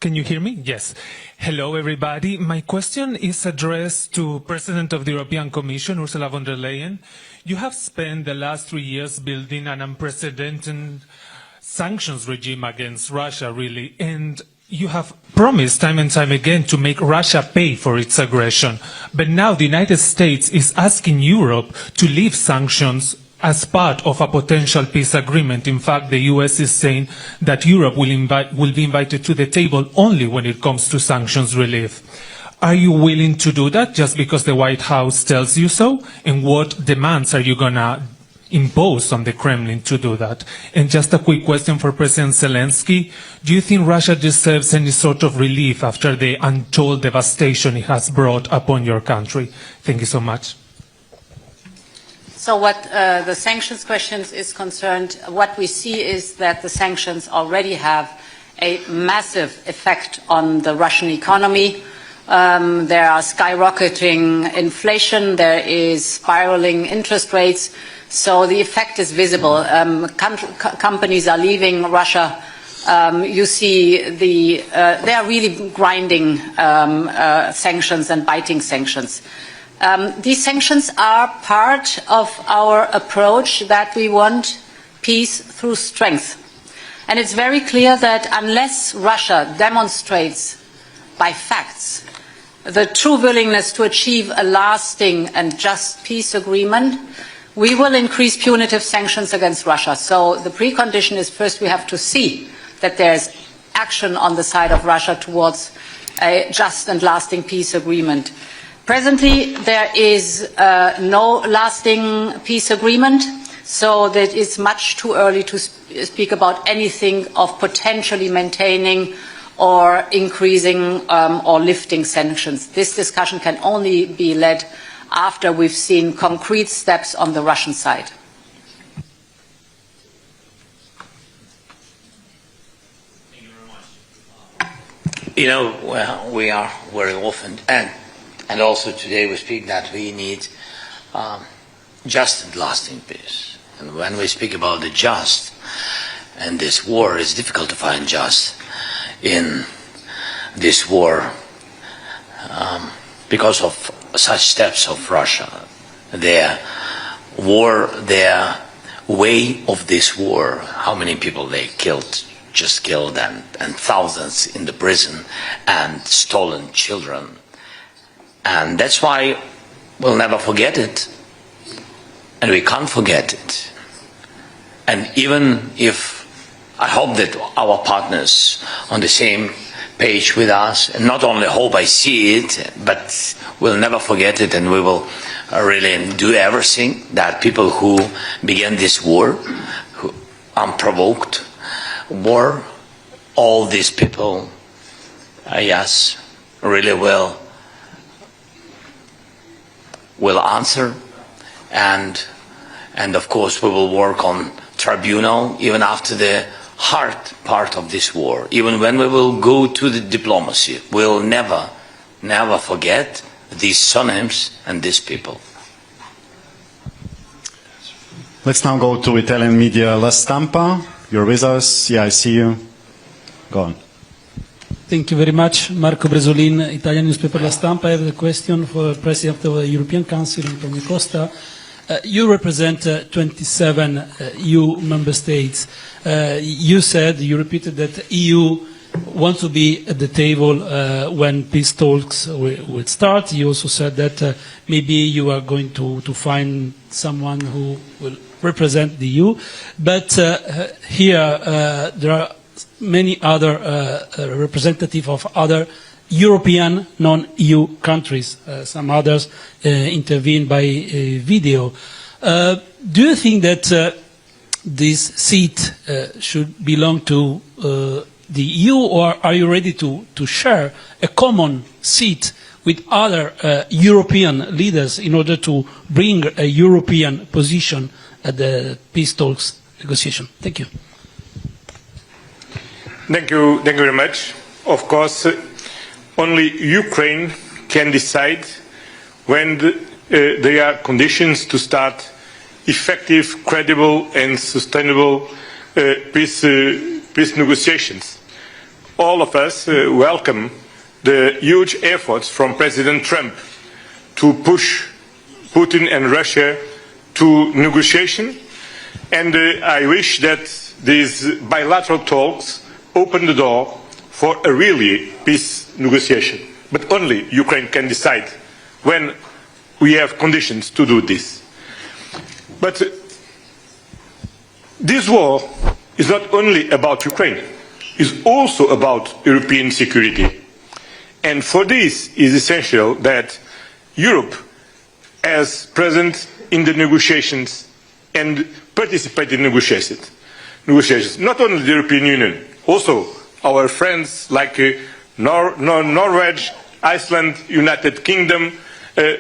Can you hear me? Yes. Hello, everybody. My question is addressed to President of the European Commission, Ursula von der Leyen. You have spent the last 3 years building an unprecedented sanctions regime against Russia, really, and you have promised time and time again to make Russia pay for its aggression. But now the United States is asking Europe to leave sanctions as part of a potential peace agreement. In fact, the US is saying that Europe will be invited to the table only when it comes to sanctions relief. Are you willing to do that just because the White House tells you so? And what demands are you going to impose on the Kremlin to do that? And just a quick question for President Zelensky. Do you think Russia deserves any sort of relief after the untold devastation it has brought upon your country? Thank you so much. So what the sanctions questions is concerned, what we see is that the sanctions already have a massive effect on the Russian economy. There are skyrocketing inflation, there is spiraling interest rates, so the effect is visible. Companies are leaving Russia. You see they are really grinding sanctions and biting sanctions. These sanctions are part of our approach that we want peace through strength. And it's very clear that unless Russia demonstrates by facts the true willingness to achieve a lasting and just peace agreement, we will increase punitive sanctions against Russia. So the precondition is first we have to see that there's action on the side of Russia towards a just and lasting peace agreement. Presently, there is no lasting peace agreement, so that it's much too early to speak about anything of potentially maintaining or increasing or lifting sanctions. This discussion can only be led after we've seen concrete steps on the Russian side. Thank you very much. You know, well, we are very often, and also today we speak that we need just and lasting peace. And when we speak about the just, and this war, it's difficult to find just in this war because of such steps of Russia. Their war, their way of this war, how many people they killed, just killed, and thousands in the prison, and stolen children. And that's why we'll never forget it, and we can't forget it. And even if I hope that our partners on the same page with us, and not only hope, I see it, but we'll never forget it, and we will really do everything that people who began this war, who unprovoked war, all these people, yes, really will answer, and of course we will work on tribunal even after the hard part of this war. Even when we will go to the diplomacy, we'll never forget these surnames and these people. Let's now go to Italian media. La Stampa, you're with us. Yeah, I see you. Go on. Thank you very much. Marco Bresolin, Italian newspaper La Stampa. I have a question for the President of the European Council, Antonio Costa. You represent 27 EU member states. You repeated that EU wants to be at the table when peace talks will start. You also said that maybe you are going to find someone who will represent the EU. But here there are many other representatives of other European non-EU countries. Some others intervene by video. Do you think that this seat should belong to the EU, or are you ready to share a common seat with other European leaders in order to bring a European position at the peace talks negotiation? Thank you. Thank you very much. Of course, only Ukraine can decide when there are conditions to start effective, credible and sustainable peace negotiations. all of us welcome the huge efforts from President Trump to push Putin and Russia to negotiation, and I wish that these bilateral talks open the door for a really peace negotiation. But only Ukraine can decide when we have conditions to do this. But this war is not only about Ukraine, it's also about European security. And for this it is essential that Europe, as present in the negotiations and participate in negotiations. Not only the European Union, also our friends like Norway, Iceland, United Kingdom,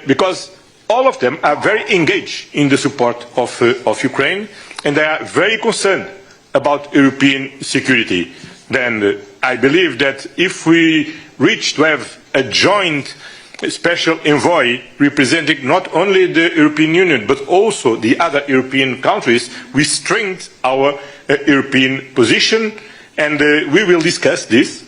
because all of them are very engaged in the support of Ukraine, and they are very concerned about European security. Then I believe that if we reach to have a joint special envoy representing not only the European Union but also the other European countries, we strengthen our European position, and we will discuss this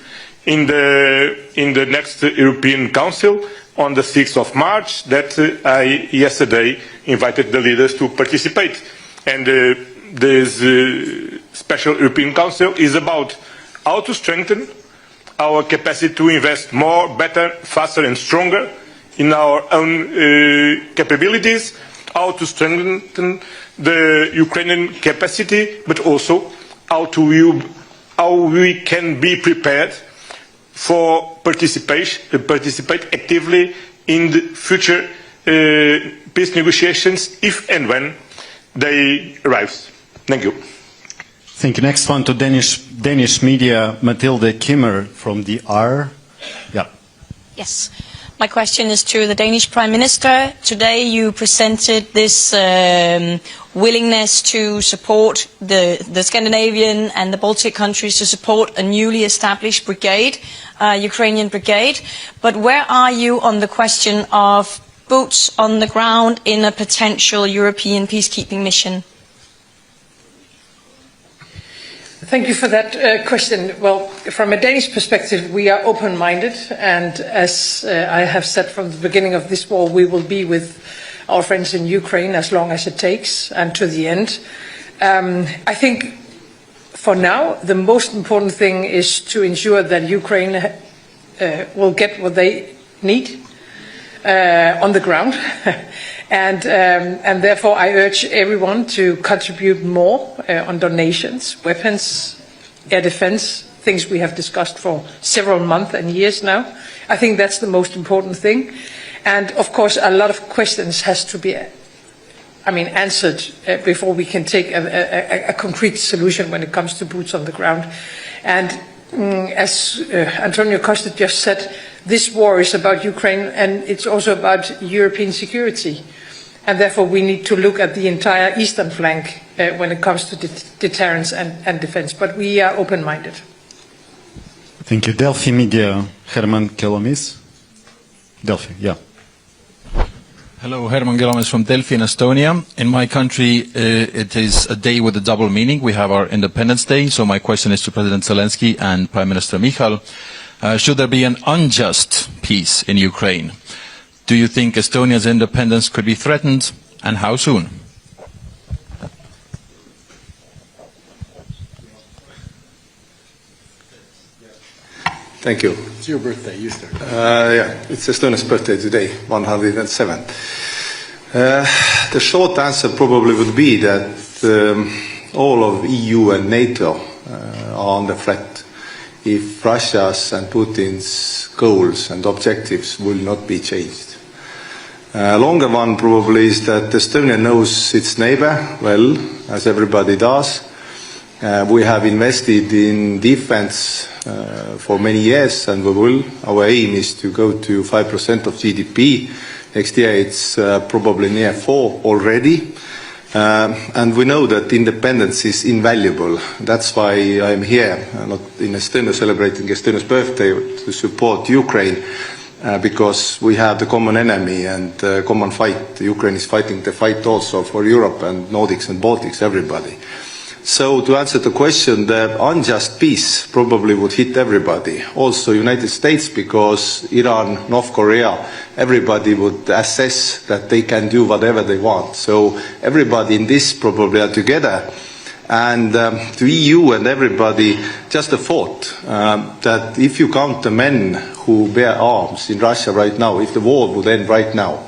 in the next European Council on the 6th of March that I yesterday invited the leaders to participate. And this special European Council is about how to strengthen our capacity to invest more, better, faster and stronger in our own capabilities, how to strengthen the Ukrainian capacity, but also how we can be prepared for participate actively in the future peace negotiations if and when they arrive. Thank you. Thank you. Next one to Danish media, Mathilde Kimmer from the R. Yeah. Yes. My question is to the Danish Prime Minister. Today you presented this willingness to support the Scandinavian and the Baltic countries to support a newly established brigade, Ukrainian brigade. But where are you on the question of boots on the ground in a potential European peacekeeping mission? Thank you for that question. Well, from a Danish perspective, we are open-minded, and as I have said from the beginning of this war, we will be with our friends in Ukraine as long as it takes and to the end. I think for now, the most important thing is to ensure that Ukraine will get what they need on the ground. And therefore I urge everyone to contribute more on donations, weapons, air defense, things we have discussed for several months and years now. I think that's the most important thing. And of course a lot of questions has to be answered before we can take a concrete solution when it comes to boots on the ground. And as Antonio Costa just said, this war is about Ukraine and it's also about European security. And therefore we need to look at the entire eastern flank when it comes to deterrence and defense. But we are open-minded. Thank you. Delphi Media, Herman Kelomis. Delphi, yeah. Hello, Herman Kelomis from Delphi in Estonia. In my country, it is a day with a double meaning. We have our Independence Day. So my question is to President Zelensky and Prime Minister Michal. Should there be an unjust peace in Ukraine? Do you think Estonia's independence could be threatened, and how soon? Thank you. It's your birthday, you start. Yeah, it's Estonia's birthday today, 107. The short answer probably would be that all of EU and NATO are under threat if Russia's and Putin's goals and objectives will not be changed. Longer one probably is that Estonia knows its neighbor well, as everybody does. We have invested in defense for many years, and we will. Our aim is to go to 5% of GDP. Next year it's probably near 4% already. And we know that independence is invaluable. That's why I'm here, not in Estonia celebrating Estonia's birthday, to support Ukraine, because we have the common enemy and common fight. Ukraine is fighting the fight also for Europe and Nordics and Baltics, everybody. So to answer the question, the unjust peace probably would hit everybody, also United States, because Iran, North Korea, everybody would assess that they can do whatever they want. So everybody in this probably are together. And the EU and everybody, just a thought that if you count the men who bear arms in Russia right now, if the war would end right now,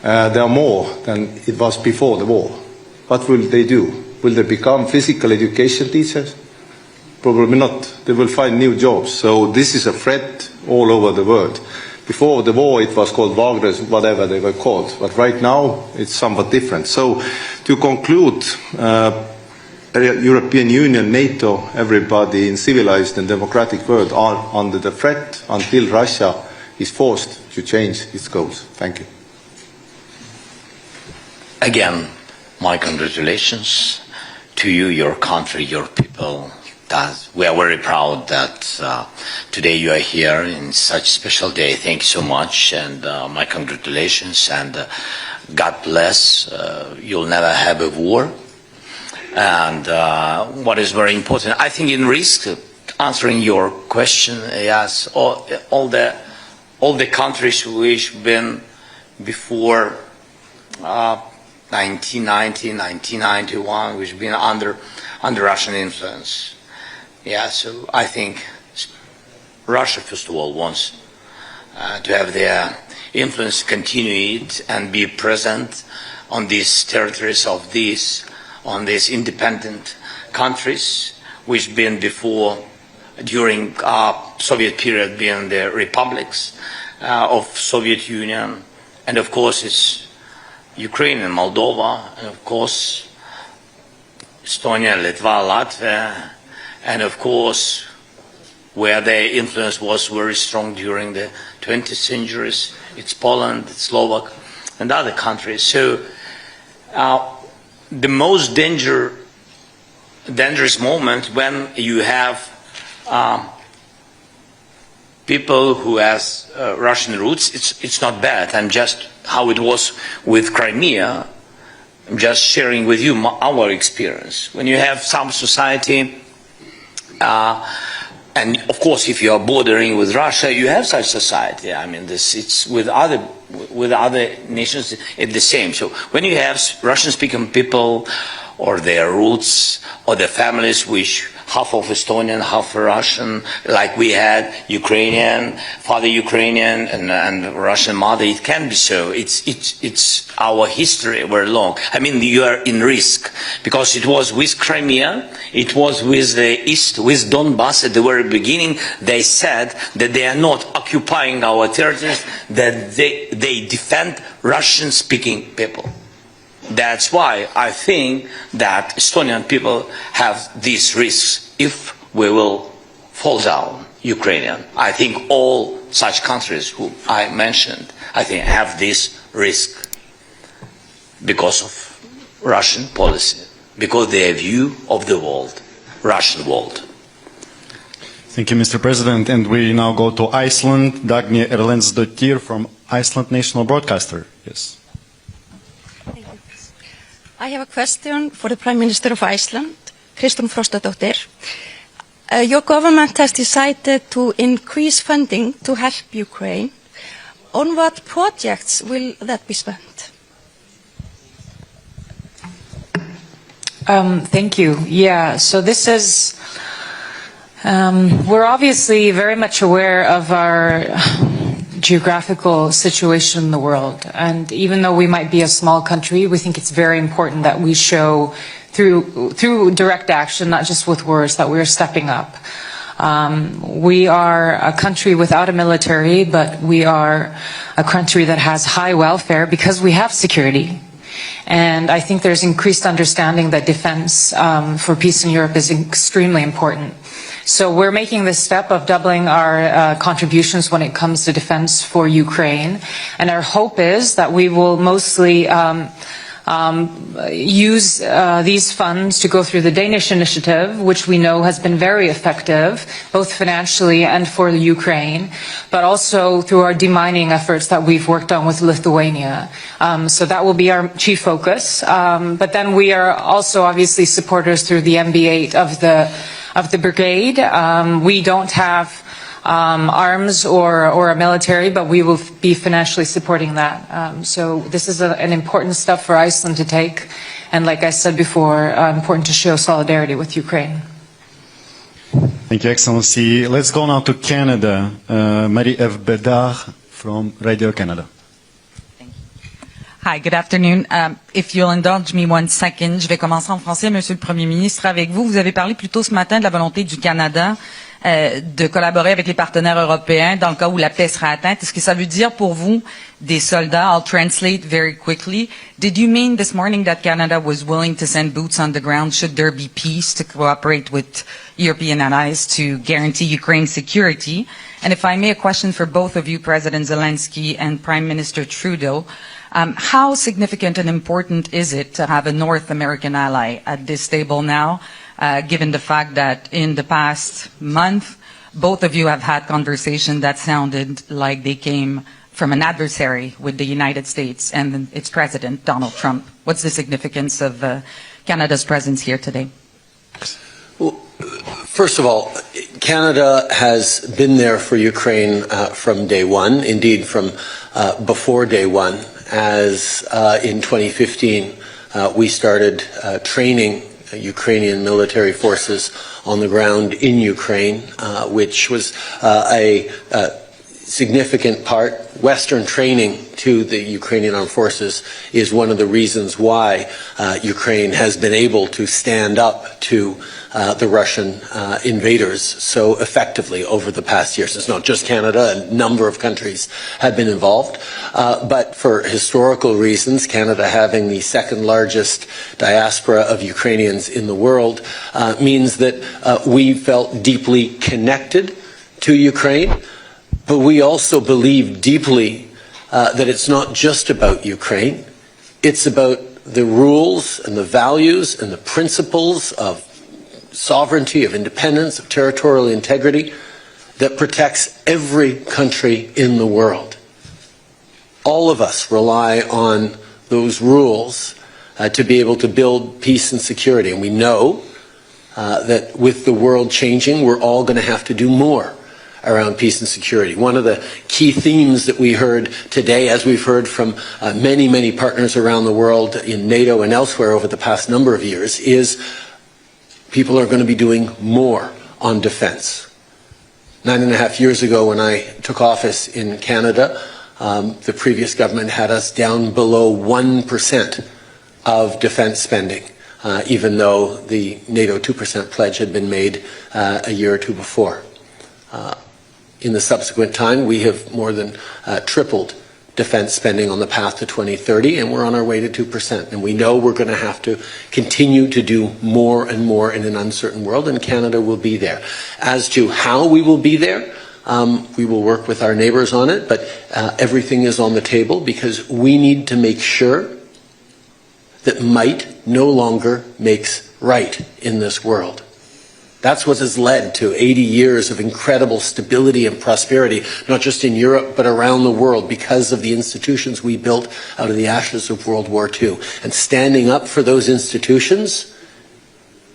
there are more than it was before the war. What will they do? Will they become physical education teachers? Probably not. They will find new jobs. So this is a threat all over the world. Before the war it was called Wagner's, whatever they were called. But right now it's somewhat different. So to conclude, European Union, NATO, everybody in civilized and democratic world are under the threat until Russia is forced to change its goals. Thank you. Again, my congratulations to you, your country, your people. We are very proud that today you are here in such a special day. Thank you so much, and my congratulations, and God bless. You'll never have a war. And what is very important, I think, in risk, answering your question, yes, all the countries which been before 1990, 1991, which been under Russian influence. Yeah, so I think Russia, first of all, wants to have their influence continue and be present on these territories of on these independent countries, which been before, during Soviet period, being the republics of Soviet Union, and of course it's Ukraine and Moldova, and of course Estonia, Litva, Latvia, and of course where their influence was very strong during the 20th centuries, it's Poland, it's Slovak, and other countries. So the most dangerous moment when you have people who has Russian roots, it's not bad. I'm just how it was with Crimea. I'm just sharing with you our experience. When you have some society, and of course, if you are bordering with Russia, you have such society. I mean, it's with other nations, it's the same. So when you have Russian-speaking people, or their roots, or their families, which half of Estonian, half Russian, like we had Ukrainian, father Ukrainian, and Russian mother, it can be so. It's our history very long. I mean, you are in risk, because it was with Crimea, it was with the East, with Donbass at the very beginning. They said that they are not occupying our territories, that they defend Russian-speaking people. That's why I think that Estonian people have these risks if we will fall down, Ukrainian. I think all such countries who I mentioned, I think have this risk because of Russian policy, because their view of the world, Russian world. Thank you, Mr. President. And we now go to Iceland. Dagny Erlendsdottir from Iceland National Broadcaster. Yes. I have a question for the Prime Minister of Iceland, Kristrún Frostadóttir. Your government has decided to increase funding to help Ukraine. On what projects will that be spent? Thank you. Yeah, so this is, we're obviously very much aware of our geographical situation in the world. And even though we might be a small country, we think it's very important that we show through direct action, not just with words, that we're stepping up. We are a country without a military, but we are a country that has high welfare because we have security. And I think there's increased understanding that defense for peace in Europe is extremely important. So we're making this step of doubling our contributions when it comes to defense for Ukraine. And our hope is that we will mostly use these funds to go through the Danish initiative, which we know has been very effective, both financially and for the Ukraine, but also through our demining efforts that we've worked on with Lithuania. So that will be our chief focus. But then we are also obviously supporters through the MB8 of the brigade. We don't have arms or a military, but we will be financially supporting that. So this is an important step for Iceland to take, and like I said before, important to show solidarity with Ukraine. Thank you, Excellency. Let's go now to Canada. Marie F. Bedard from Radio Canada. Hi, good afternoon. If you'll indulge me 1 second, je vais commencer en français, Monsieur le Premier ministre, avec vous. Vous avez parlé plus tôt ce matin de la volonté du Canada de collaborer avec les partenaires européens dans le cas où la paix sera atteinte. Est-ce que ça veut dire pour vous des soldats? I'll translate very quickly. Did you mean this morning that Canada was willing to send boots on the ground should there be peace to cooperate with European allies to guarantee Ukraine's security? And if I may, a question for both of you, President Zelensky and Prime Minister Trudeau. How significant and important is it to have a North American ally at this table now, given the fact that in the past month, both of you have had conversations that sounded like they came from an adversary with the United States and its president, Donald Trump? What's the significance of Canada's presence here today? Well, first of all, Canada has been there for Ukraine from day one, indeed from before day one, as in 2015 we started training Ukrainian military forces on the ground in Ukraine, which was a significant part. Western training to the Ukrainian armed forces is one of the reasons why Ukraine has been able to stand up to the Russian invaders so effectively over the past years. It's not just Canada, a number of countries have been involved. But for historical reasons, Canada having the second largest diaspora of Ukrainians in the world means that we felt deeply connected to Ukraine, but we also believe deeply that it's not just about Ukraine. It's about the rules and the values and the principles of sovereignty, of independence, of territorial integrity that protects every country in the world. All of us rely on those rules to be able to build peace and security. And we know that with the world changing, we're all going to have to do more around peace and security. One of the key themes that we heard today, as we've heard from many, many partners around the world in NATO and elsewhere over the past number of years, is people are going to be doing more on defense. 9.5 years ago when I took office in Canada, the previous government had us down below 1% of defense spending, even though the NATO 2% pledge had been made a year or two before. In the subsequent time, we have more than tripled defense spending on the path to 2030, and we're on our way to 2%. And we know we're going to have to continue to do more and more in an uncertain world, and Canada will be there. As to how we will be there, we will work with our neighbors on it, but everything is on the table because we need to make sure that might no longer makes right in this world. That's what has led to 80 years of incredible stability and prosperity, not just in Europe, but around the world, because of the institutions we built out of the ashes of World War II. And standing up for those institutions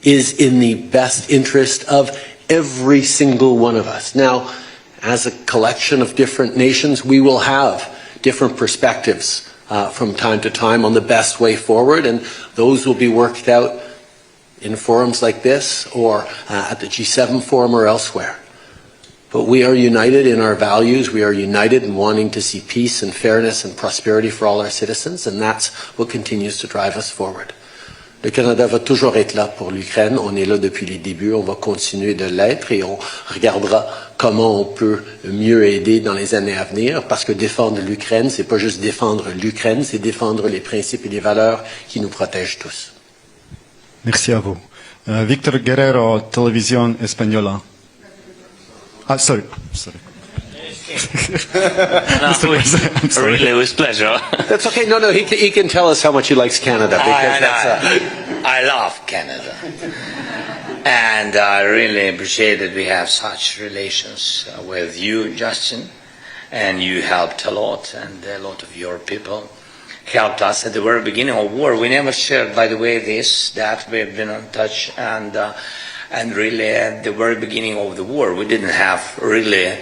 is in the best interest of every single one of us. Now, as a collection of different nations, we will have different perspectives from time to time on the best way forward, and those will be worked out in forums like this or at the G7 forum or elsewhere. But we are united in our values. We are united in wanting to see peace and fairness and prosperity for all our citizens, and that's what continues to drive us forward. Le Canada va toujours être là pour l'Ukraine. On est là depuis les débuts. On va continuer de l'être et on regardera comment on peut mieux aider dans les années à venir, parce que défendre l'Ukraine, c'est pas juste défendre l'Ukraine, c'est défendre les principes et les valeurs qui nous protègent tous. Merci à vous. Victor Guerrero, Televisión Española. Sorry. No, really, with pleasure. That's okay. No, he can tell us how much he likes Canada. Because I love Canada. And I really appreciate that we have such relations with you, Justin. And you helped a lot, and a lot of your people helped us at the very beginning of war. We never shared, by the way, that we've been in touch, and really at the very beginning of the war, we didn't have really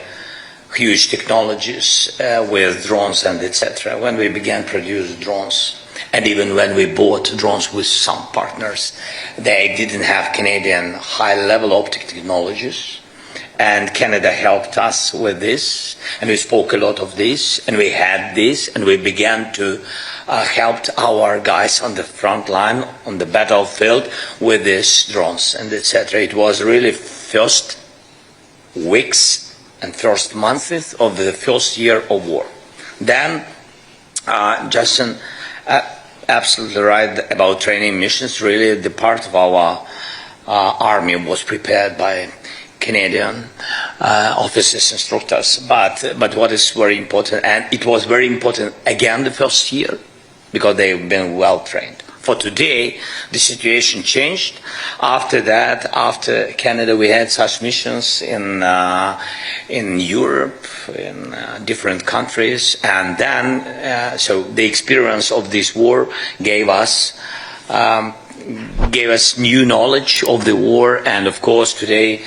huge technologies with drones and etc. When we began to produce drones, and even when we bought drones with some partners, they didn't have Canadian high-level optic technologies. And Canada helped us with this, and we spoke a lot of this, and we had this, and we began to help our guys on the front line, on the battlefield, with these drones and etc. It was really first weeks and first months of the first year of war. Then, Justin, absolutely right about training missions. Really, the part of our army was prepared by Canadian officers, instructors, but what is very important, and it was very important again the first year, because they've been well trained. For today, the situation changed. After that, after Canada, we had such missions in Europe, in different countries, and then so the experience of this war gave us new knowledge of the war, and of course today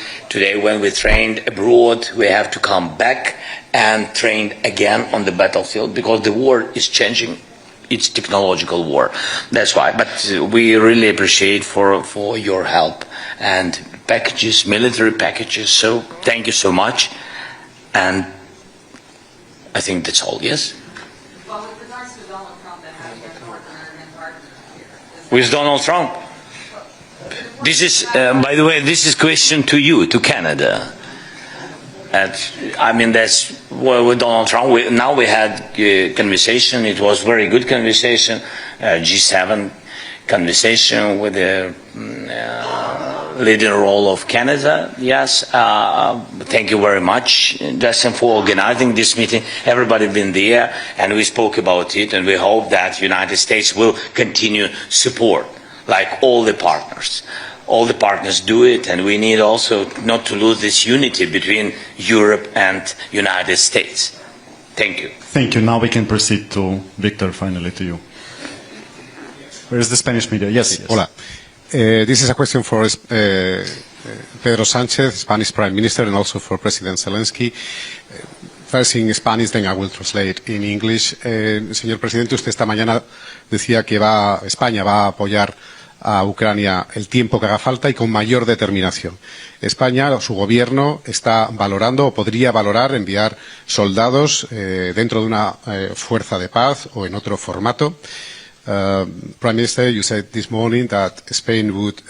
when we trained abroad, we have to come back and train again on the battlefield, because the war is changing. It's technological war. That's why. But we really appreciate for your help and packages, military packages. So thank you so much. And I think that's all, yes? Well, with regards to Donald Trump and having a partner and partner here. With Donald Trump? This is, by the way, this is question to you, to Canada. And I mean, that's well, with Donald Trump. Now we had a conversation. It was very good conversation, G7 conversation with the leading role of Canada. Yes, thank you very much, Justin, for organizing this meeting. Everybody been there, and we spoke about it, and we hope that the United States will continue support, like all the partners. All the partners do it, and we need also not to lose this unity between Europe and United States. Thank you. Thank you. Now we can proceed to Victor, finally to you. Where is the Spanish media? Yes. Hola. This is a question for Pedro Sánchez, Spanish Prime Minister, and also for President Zelensky. First in Spanish, then I will translate in English. Señor Presidente, usted esta mañana decía que España va a apoyar a Ucrania el tiempo que haga falta y con mayor determinación. España, o su gobierno, está valorando o podría valorar enviar soldados dentro de una fuerza de paz o en otro formato. Prime Minister, you said this morning that Spain would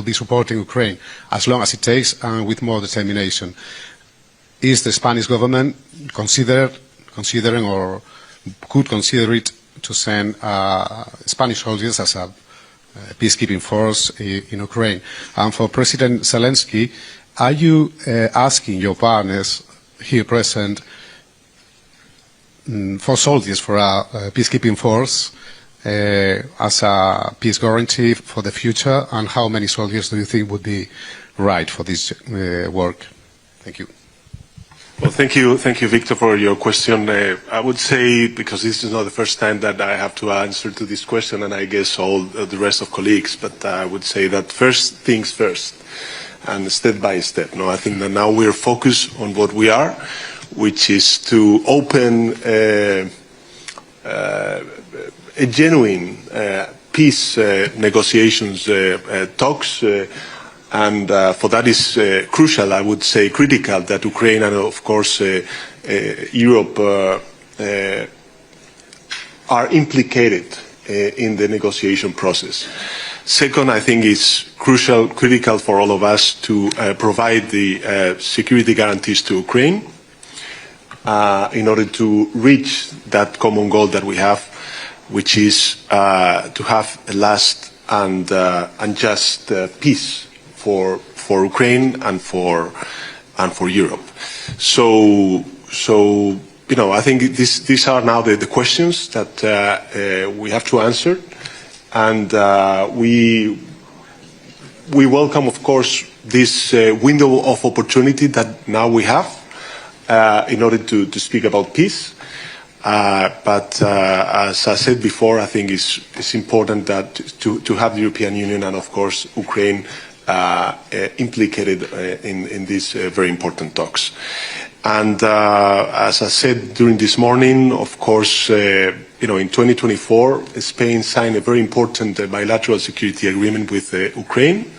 be supporting Ukraine as long as it takes and with more determination. Is the Spanish government considering or could consider it to send Spanish soldiers as a peacekeeping force in Ukraine? And for President Zelensky, are you asking your partners here present for soldiers for a peacekeeping force as a peace guarantee for the future? And how many soldiers do you think would be right for this work? Thank you. Well, thank you, Victor, for your question. I would say, because this is not the first time that I have to answer to this question, and I guess all the rest of colleagues, but I would say that first things first, and step by step. No, I think that now we're focused on what we are, which is to open a genuine peace negotiations talks. And for that is crucial, I would say critical, that Ukraine and of course Europe are implicated in the negotiation process. Second, I think it's critical for all of us to provide the security guarantees to Ukraine in order to reach that common goal that we have, which is to have a last and just peace for Ukraine and for Europe. So you know, I think these are now the questions that we have to answer, and we welcome, of course, this window of opportunity that now we have in order to speak about peace. But as I said before, I think it's important that to have the European Union and, of course, Ukraine implicated in these very important talks. And as I said during this morning, of course, you know, in 2024, Spain signed a very important bilateral security agreement with Ukraine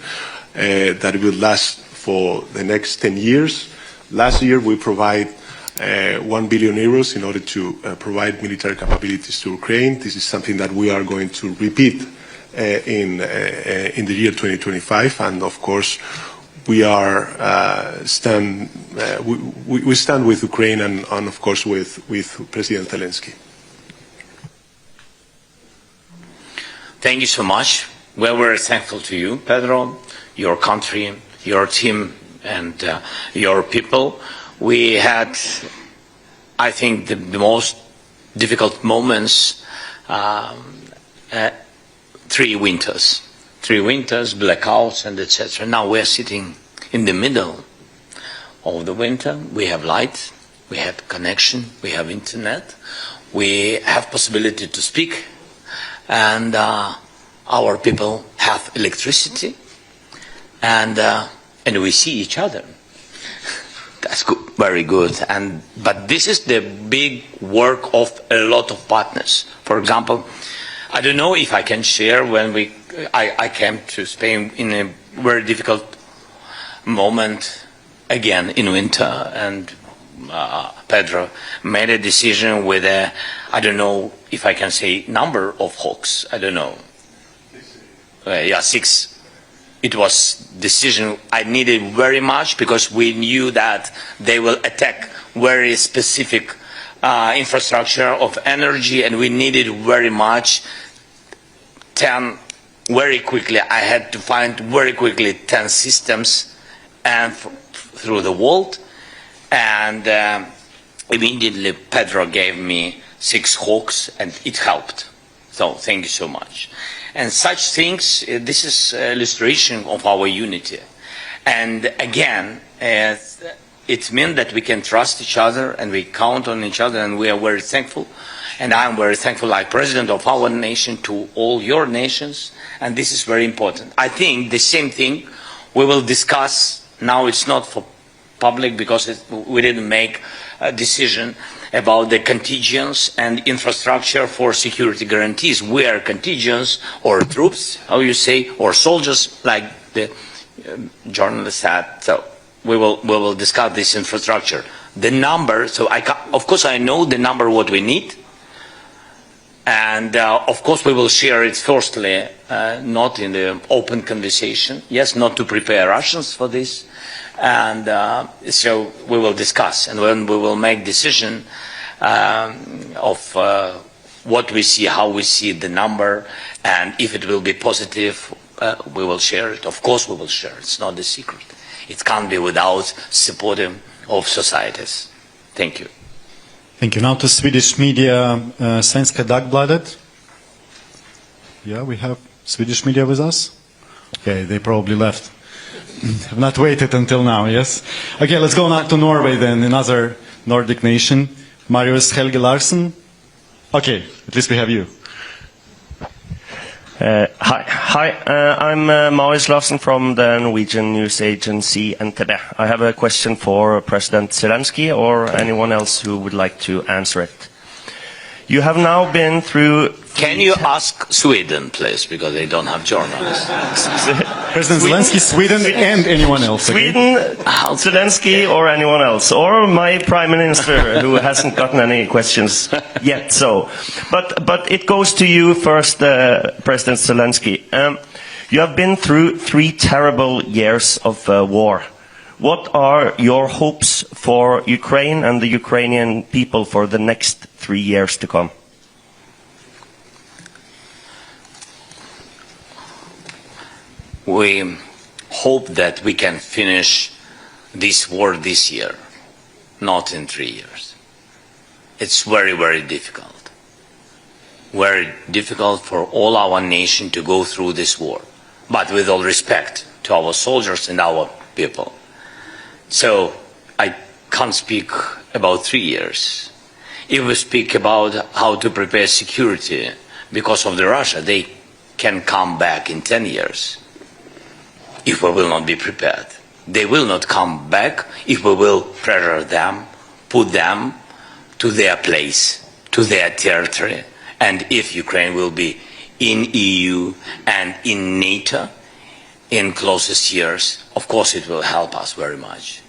that will last for the next 10 years. Last year, we provide 1 billion euros in order to provide military capabilities to Ukraine. This is something that we are going to repeat in the year 2025, and of course, we stand with Ukraine and of course with President Zelensky. Thank you so much. We're very thankful to you, Pedro, your country, your team, and your people. We had, I think, the most difficult moments, 3 winters. 3 winters, blackouts, and etc. Now we're sitting in the middle of the winter. We have light, we have connection, we have internet, we have possibility to speak, and our people have electricity, and we see each other. That's good, very good. But this is the big work of a lot of partners. For example, I don't know if I can share when I came to Spain in a very difficult moment, again in winter, and Pedro made a decision with I don't know if I can say number of hawks, I don't know. 6. It was decision I needed very much because we knew that they will attack very specific infrastructure of energy, and we needed very much 10 very quickly. I had to find very quickly 10 systems and through the world, and immediately Pedro gave me 6 hawks, and it helped. So thank you so much. And such things, this is illustration of our unity. And again, it means that we can trust each other and we count on each other, and we are very thankful. And I'm very thankful, like president of our nation, to all your nations, and this is very important. I think the same thing we will discuss. Now it's not for public because we didn't make a decision about the contingents and infrastructure for security guarantees. We are contingents or troops, how you say, or soldiers, like the journalist said. So we will discuss this infrastructure. The number, so of course I know the number what we need, and of course we will share it firstly, not in the open conversation. Yes, not to prepare Russians for this. And so we will discuss, and when we will make decision of what we see, how we see the number, and if it will be positive, we will share it. Of course we will share it. It's not a secret. It can't be without support of societies. Thank you. Thank you. Now to Swedish media, Svenska Dagbladet. Yeah, we have Swedish media with us. Okay, they probably left. Have not waited until now, yes? Okay, let's go now to Norway then, another Nordic nation. Marius Helge Larsen. Okay, at least we have you. Hi, I'm Marius Larsen from the Norwegian news agency NTB. I have a question for President Zelensky or anyone else who would like to answer it. You have now been through... Can you ask Sweden, please, because they don't have journalists. President Zelensky, Sweden, and anyone else. Okay? Sweden, Zelensky, or anyone else, or my Prime Minister, who hasn't gotten any questions yet. So, but it goes to you first, President Zelensky. You have been through 3 terrible years of war. What are your hopes for Ukraine and the Ukrainian people for the next 3 years to come? We hope that we can finish this war this year. not in 3 years. It's very, very difficult. Very difficult for all our nation to go through this war. But with all respect to our soldiers and our people. So I can't speak about 3 years. If we speak about how to prepare security because of the Russia, they can come back in 10 years if we will not be prepared. They will not come back if we will pressure them, put them to their place, to their territory, and if Ukraine will be in EU and in NATO in closest years, of course it will help us very much.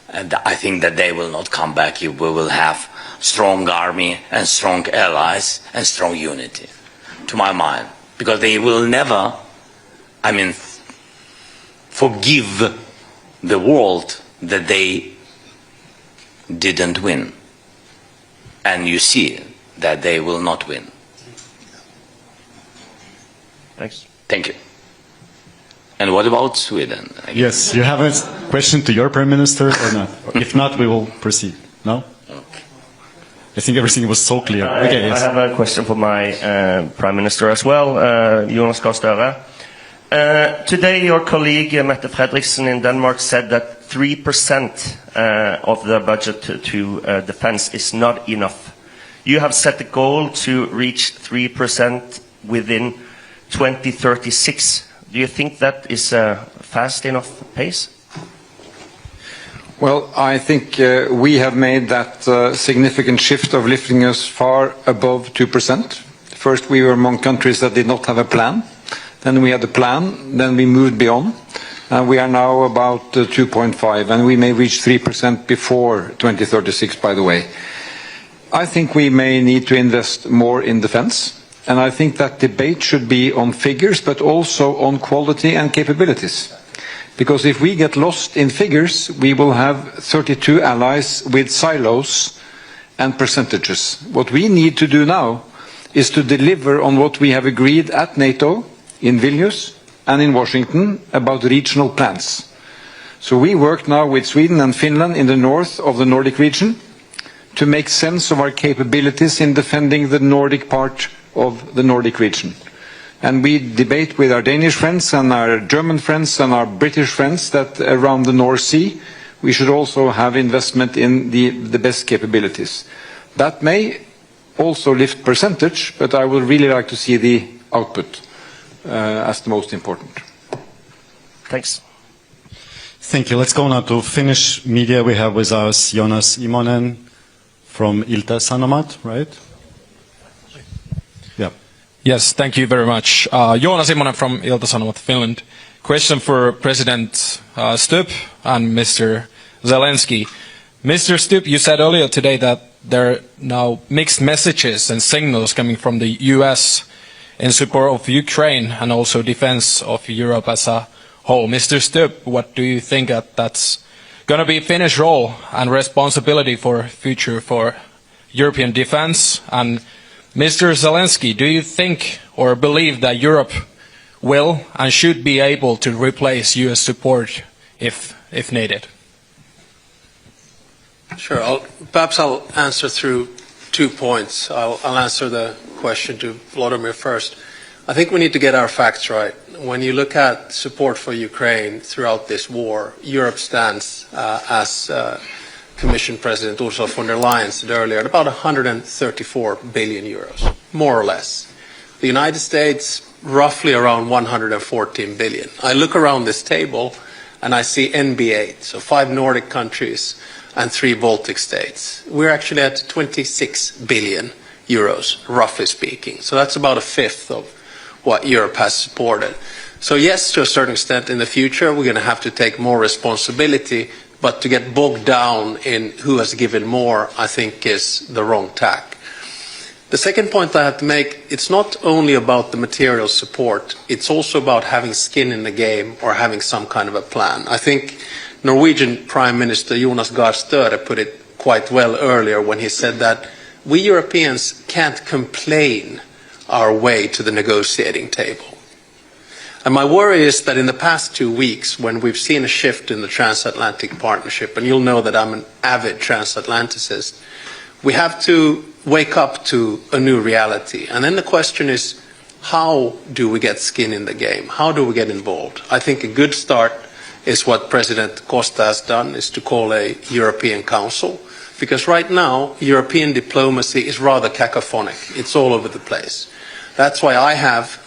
And I think that they will not come back if we will have strong army and strong allies and strong unity, to my mind. Because they will never, forgive the world that they didn't win. And you see that they will not win. Thanks. Thank you. And what about Sweden? Yes, you have a question to your Prime Minister or not? If not, we will proceed. No? Okay. I think everything was so clear. Okay, yes. I have a question for my Prime Minister as well, Jonas Gahr Støre. Today your colleague Mette Frederiksen in Denmark said that 3% of the budget to defense is not enough. You have set the goal to reach 3% within 2036. Do you think that is a fast enough pace? Well, I think we have made that significant shift of lifting us far above 2%. First, we were among countries that did not have a plan. Then we had a plan. Then we moved beyond. And we are now about 2.5, and we may reach 3% before 2036, by the way. I think we may need to invest more in defense. And I think that debate should be on figures, but also on quality and capabilities. Because if we get lost in figures, we will have 32 allies with silos and percentages. What we need to do now is to deliver on what we have agreed at NATO, in Vilnius and in Washington, about regional plans. So we work now with Sweden and Finland in the north of the Nordic region to make sense of our capabilities in defending the Nordic part of the Nordic region. And we debate with our Danish friends and our German friends and our British friends that around the North Sea we should also have investment in the best capabilities. That may also lift percentage, but I would really like to see the output as the most important. Thanks. Thank you. Let's go now to Finnish media. We have with us Jonas Immonen from Ilta-Sanomat, right? Yeah. Yes, thank you very much. Jonas Immonen from Ilta-Sanomat, Finland. Question for President Stubb and Mr. Zelensky. Mr. Stubb, you said earlier today that there are now mixed messages and signals coming from the US in support of Ukraine and also defense of Europe as a whole. Mr. Stubb, what do you think that's going to be Finnish role and responsibility for future for European defense? And Mr. Zelensky, do you think or believe that Europe will and should be able to replace US support if needed? Sure. Perhaps I'll answer through 2 points. I'll answer the question to Vladimir first. I think we need to get our facts right. When you look at support for Ukraine throughout this war, Europe stands, as Commission President Ursula von der Leyen said earlier, at about 134 billion euros, more or less. The United States, roughly around 114 billion. I look around this table and I see NB8, so 5 Nordic countries and 3 Baltic states. We're actually at 26 billion euros, roughly speaking. So that's about a fifth of what Europe has supported. So yes, to a certain extent in the future, we're going to have to take more responsibility, but to get bogged down in who has given more, I think is the wrong tack. The second point I have to make, it's not only about the material support, it's also about having skin in the game or having some kind of a plan. I think Norwegian Prime Minister Jonas Gahr Støre put it quite well earlier when he said that we Europeans can't complain our way to the negotiating table. And my worry is that in the past 2 weeks, when we've seen a shift in the transatlantic partnership, and you'll know that I'm an avid transatlanticist, we have to wake up to a new reality. And then the question is, how do we get skin in the game? How do we get involved? I think a good start is what President Costa has done, is to call a European Council. Because right now, European diplomacy is rather cacophonic. It's all over the place. That's why I have,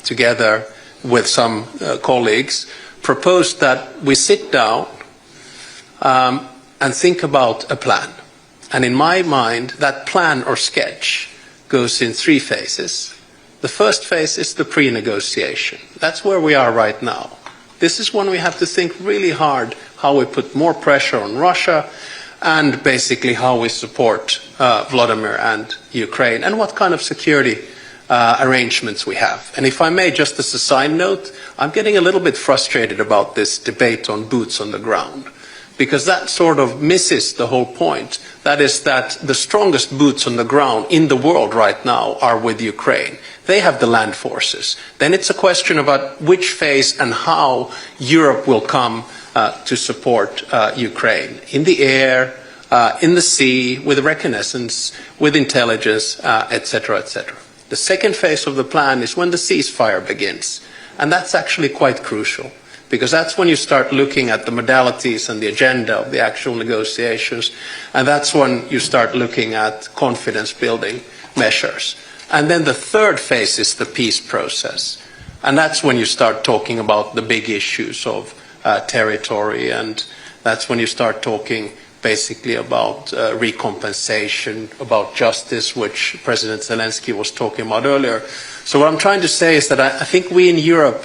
together with some colleagues, proposed that we sit down and think about a plan. And in my mind, that plan or sketch goes in 3 phases. The first phase is the pre-negotiation. That's where we are right now. This is when we have to think really hard how we put more pressure on Russia and basically how we support Vladimir and Ukraine and what kind of security arrangements we have. And if I may, just as a side note, I'm getting a little bit frustrated about this debate on boots on the ground, because that sort of misses the whole point. That is that the strongest boots on the ground in the world right now are with Ukraine. They have the land forces. Then it's a question about which phase and how Europe will come to support Ukraine. In the air, in the sea, with reconnaissance, with intelligence, etc., etc. The second phase of the plan is when the ceasefire begins. And that's actually quite crucial, because that's when you start looking at the modalities and the agenda of the actual negotiations, and that's when you start looking at confidence-building measures. And then the third phase is the peace process, and that's when you start talking about the big issues of territory, and that's when you start talking basically about recompensation, about justice, which President Zelensky was talking about earlier. So what I'm trying to say is that I think we in Europe,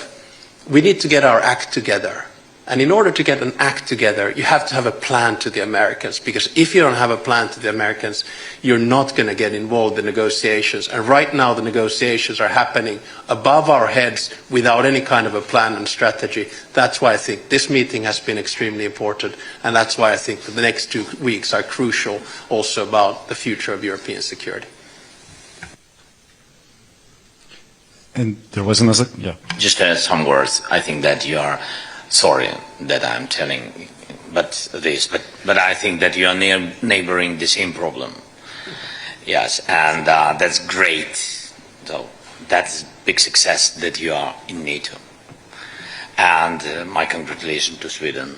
we need to get our act together. And in order to get an act together, you have to have a plan to the Americans, because if you don't have a plan to the Americans, you're not going to get involved in negotiations. And right now the negotiations are happening above our heads without any kind of a plan and strategy. That's why I think this meeting has been extremely important, and that's why I think that the next 2 weeks are crucial also about the future of European security. And there was another, yeah. Just some words. I think that you are sorry that I'm telling but I think that you are neighboring the same problem. Yes, and that's great. So that's a big success that you are in NATO. And my congratulations to Sweden.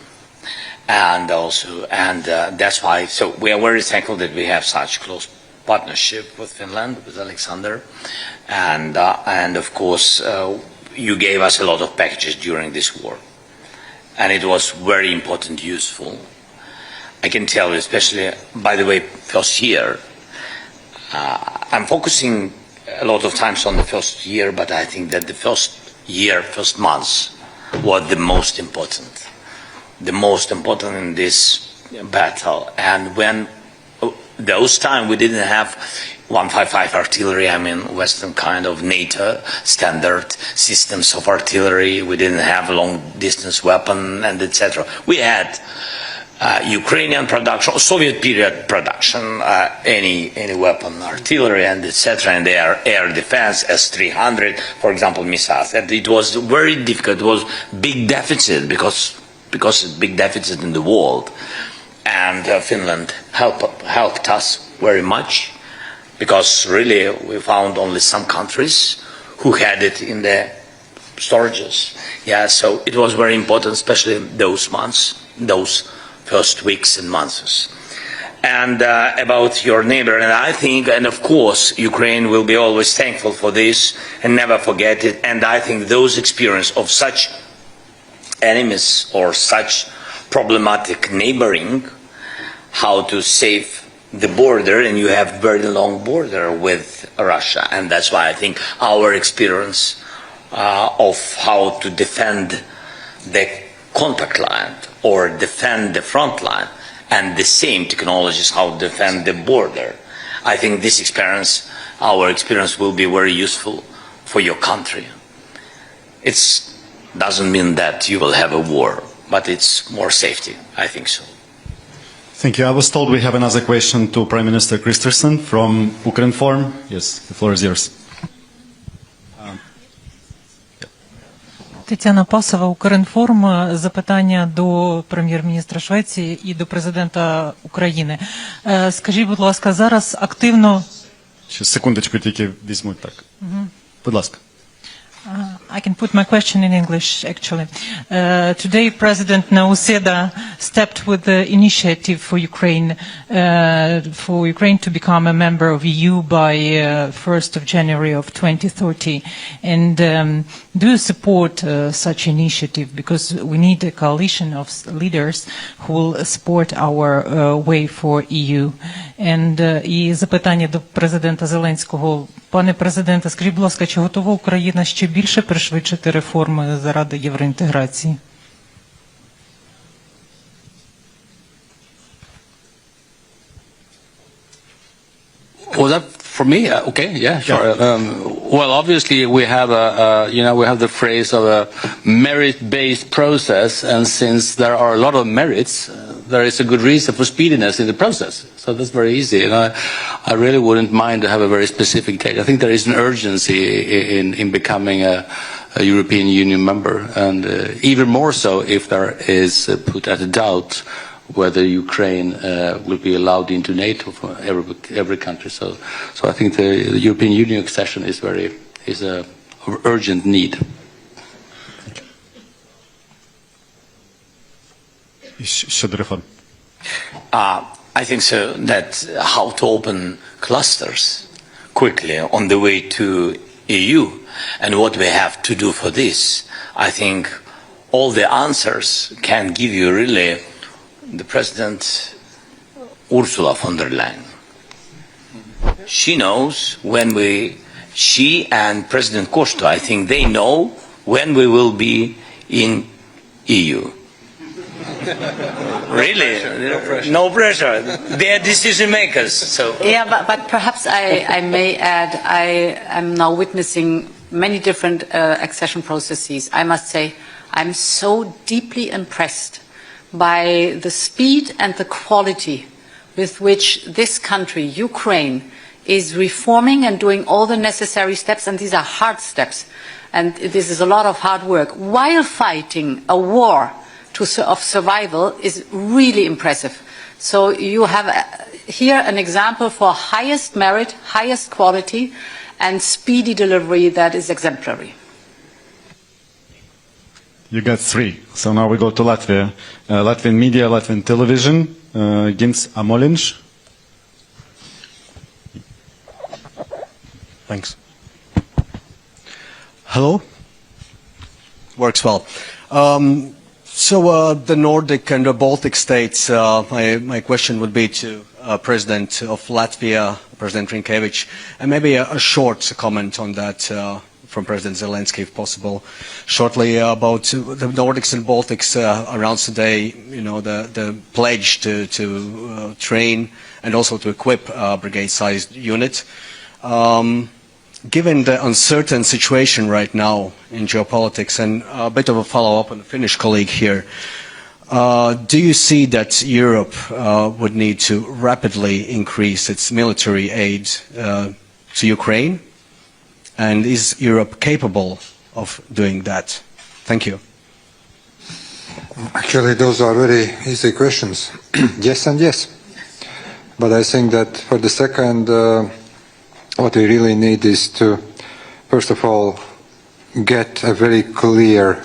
And also, that's why, so we are very thankful that we have such close partnership with Finland, with Alexander. And of course, you gave us a lot of packages during this war. And it was very important, useful. I can tell you, especially, by the way, first year, I'm focusing a lot of times on the first year, but I think that the first months was the most important. The most important in this battle. And when those times we didn't have 155 artillery, I mean Western kind of NATO standard systems of artillery. We didn't have long distance weapon and etc. We had Ukrainian production, Soviet period production, any weapon, artillery and etc. And their air defense, S-300, for example, missiles. And it was very difficult. It was big deficit because big deficit in the world. And Finland helped us very much, because really we found only some countries who had it in their storages. Yeah, so it was very important, especially those months, those first weeks and months. And about your neighbor, and I think, and of course, Ukraine will be always thankful for this and never forget it. And I think those experience of such enemies or such problematic neighboring, how to save the border, and you have very long border with Russia, and that's why I think our experience of how to defend the contact line or defend the front line, and the same technologies how to defend the border. I think this experience, our experience, will be very useful for your country. It doesn't mean that you will have a war, but it's more safety. I think so. Thank you. I was told we have another question to Prime Minister Kristersson from Ukraine Forum. Yes, the floor is yours. Тетяна Пасова, Укрінформ. Запитання до прем'єр-міністра Швеції і до президента України. Скажіть, будь ласка, зараз активно... Ще секундочку тільки візьмуть так. Будь ласка. I can put my question in English, actually. Today, President Nauseda stepped with the initiative for Ukraine to become a member of EU by 1st of January of 2030. And do you support such initiative? Because we need a coalition of leaders who will support our way for EU. And і запитання до президента Зеленського. Пане президенте, скажіть, будь ласка, чи готова Україна ще більше пришвидшити реформи заради євроінтеграції? Was that for me? Okay, yeah, sure. Well, obviously we have we have the phrase of a merit-based process, and since there are a lot of merits, there is a good reason for speediness in the process. So that's very easy, and I really wouldn't mind to have a very specific date. I think there is an urgency in becoming a European Union member, and even more so if there is put at a doubt whether Ukraine will be allowed into NATO for every country. So I think the European Union accession is a urgent need. Щодо реформ. I think so that how to open clusters quickly on the way to EU and what we have to do for this. I think all the answers can give you really the President Ursula von der Leyen. She knows she and President Costa, I think they know when we will be in EU. Really? No pressure. They are decision makers. So. Yeah, but perhaps I may add, I am now witnessing many different accession processes. I must say, I'm so deeply impressed by the speed and the quality with which this country, Ukraine, is reforming and doing all the necessary steps, and these are hard steps, and this is a lot of hard work, while fighting a war of survival is really impressive. So you have here an example for highest merit, highest quality, and speedy delivery that is exemplary. You got 3. So now we go to Latvia. Latvian media, Latvian television, Gins Amolinš. Thanks. Hello? Works well. So the Nordic and the Baltic states, my question would be to President of Latvia, President Rinkevič, and maybe a short comment on that from President Zelensky, if possible, shortly about the Nordics and Baltics announced today, the pledge to train and also to equip a brigade-sized unit. Given the uncertain situation right now in geopolitics, and a bit of a follow-up on the Finnish colleague here, do you see that Europe would need to rapidly increase its military aid to Ukraine? And is Europe capable of doing that? Thank you. Actually, those are very easy questions. Yes and yes. But I think that for the second, what we really need is to, first of all, get a very clear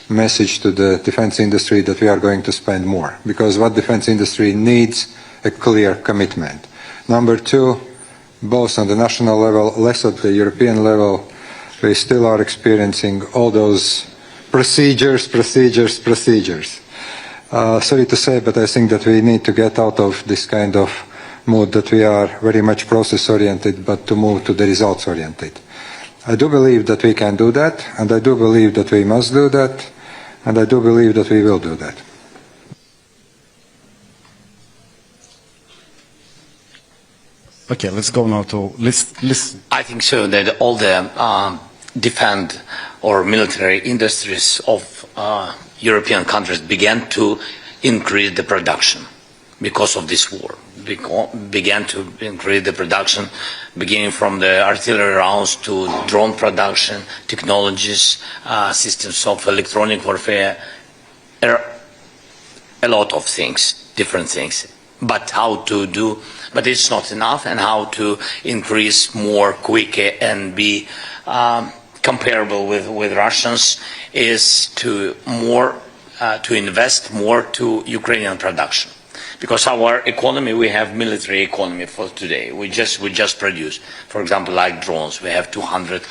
message to the defense industry that we are going to spend more. Because what defense industry needs, a clear commitment. Number 2, both on the national level, less at the European level, we still are experiencing all those procedures. Sorry to say, but I think that we need to get out of this kind of mood that we are very much process-oriented, but to move to the results-oriented. I do believe that we can do that, and I do believe that we must do that, and I do believe that we will do that. Okay, let's go now to listen. I think so that all the defense or military industries of European countries began to increase the production because of this war, began to increase the production, beginning from the artillery rounds to drone production, technologies, systems of electronic warfare. There are a lot of things, different things. But how to do, but it's not enough, and how to increase more quicker and be comparable with Russians is to invest more to Ukrainian production. Because our economy, we have military economy for today. We just produce, for example, like drones. We have 200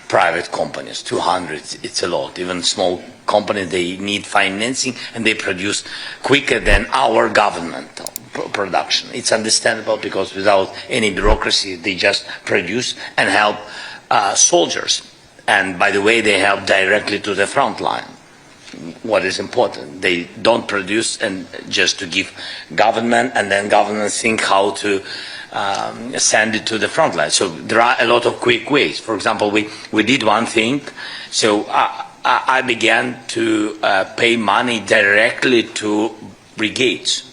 private companies. 200, it's a lot. Even small companies, they need financing, and they produce quicker than our government production. It's understandable, because without any bureaucracy, they just produce and help soldiers. And by the way, they help directly to the front line. What is important, they don't produce and just to give government, and then government think how to send it to the front line. So there are a lot of quick ways. For example, we did one thing. So I began to pay money directly to brigades.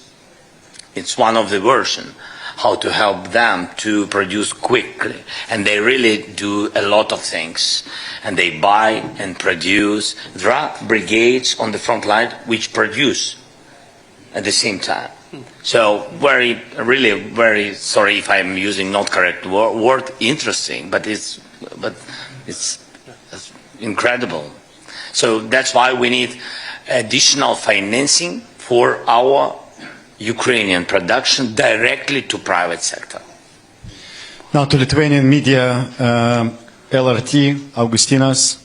It's one of the versions, how to help them to produce quickly. And they really do a lot of things. And they buy and produce. There are brigades on the front line which produce at the same time. So really very sorry if I'm using not correct word, interesting, but it's incredible. So that's why we need additional financing for our Ukrainian production directly to private sector. Now to Lithuanian media, LRT, Augustinas.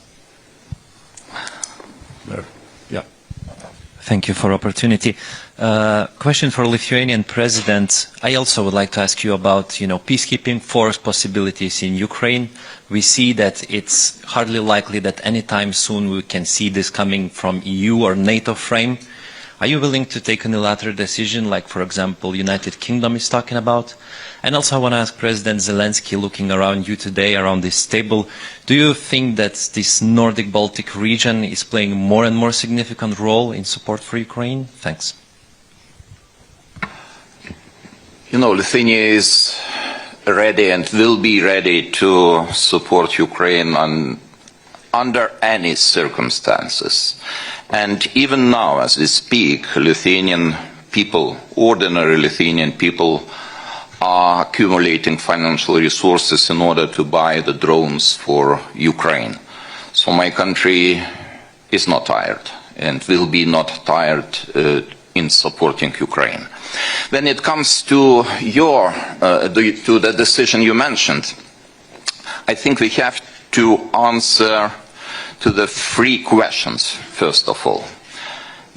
Yeah. Thank you for opportunity. Question for Lithuanian President. I also would like to ask you about, peacekeeping force possibilities in Ukraine. We see that it's hardly likely that anytime soon we can see this coming from EU or NATO frame. Are you willing to take a unilateral decision, like, for example, United Kingdom is talking about? And also I want to ask President Zelensky, looking around you today, around this table, do you think that this Nordic-Baltic region is playing more and more significant role in support for Ukraine? Thanks. Lithuania is ready and will be ready to support Ukraine under any circumstances. And even now, as we speak, Lithuanian people, ordinary Lithuanian people, are accumulating financial resources in order to buy the drones for Ukraine. So my country is not tired and will be not tired in supporting Ukraine. When it comes to the decision you mentioned, I think we have to answer to the three questions, first of all.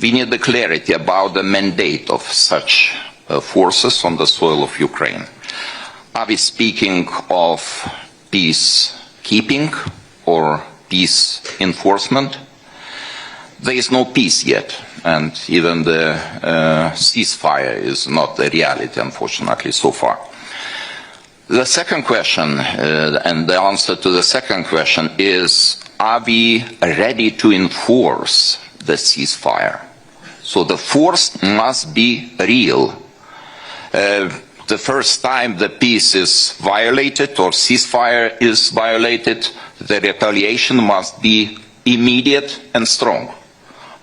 We need the clarity about the mandate of such forces on the soil of Ukraine. Are we speaking of peacekeeping or peace enforcement? There is no peace yet, and even the ceasefire is not a reality, unfortunately, so far. The second question, and the answer to the second question is, are we ready to enforce the ceasefire? So the force must be real. The first time the peace is violated or ceasefire is violated, the retaliation must be immediate and strong.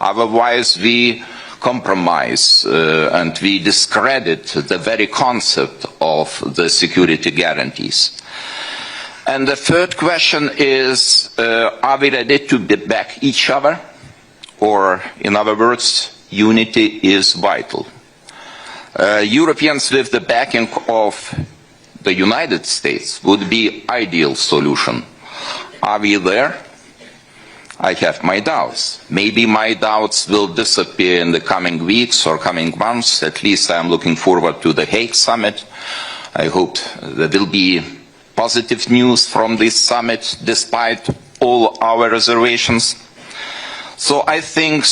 Otherwise we compromise and we discredit the very concept of the security guarantees. And the third question is, are we ready to back each other? Or, in other words, unity is vital. Europeans with the backing of the United States would be ideal solution. Are we there? I have my doubts. Maybe my doubts will disappear in the coming weeks or coming months. At least I am looking forward to the Hague summit. I hope there will be positive news from this summit, despite all our reservations. So I think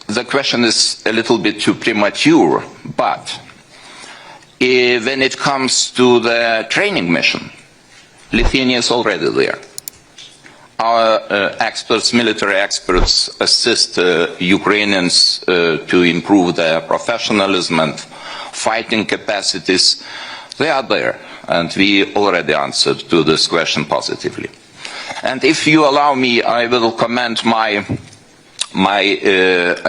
the question is a little bit too premature, but when it comes to the training mission, Lithuania is already there. Our experts, military experts, assist Ukrainians to improve their professionalism and fighting capacities, they are there. And we already answered to this question positively. And if you allow me, I will comment my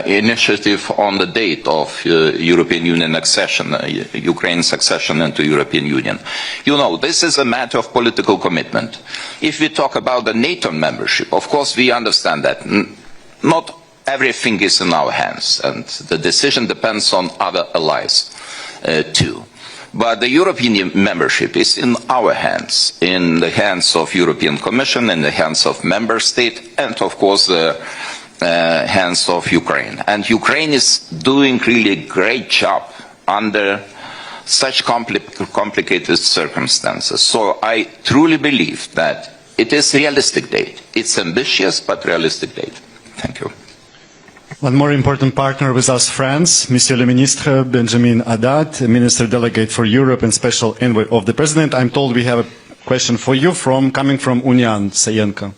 initiative on the date of European Union accession, Ukraine's accession into European Union. You know, this is a matter of political commitment. If we talk about the NATO membership, of course we understand that not everything is in our hands, and the decision depends on other allies too. But the European membership is in our hands, in the hands of European Commission, in the hands of member state, and of course the hands of Ukraine. And Ukraine is doing really a great job under such complicated circumstances. So I truly believe that it is a realistic date. It's ambitious but realistic date. Thank you. One more important partner with us, France, Monsieur le Ministre Benjamin Haddad, Minister Delegate for Europe and Special Envoy of the President. I'm told we have a question for you coming from Union Sayenko.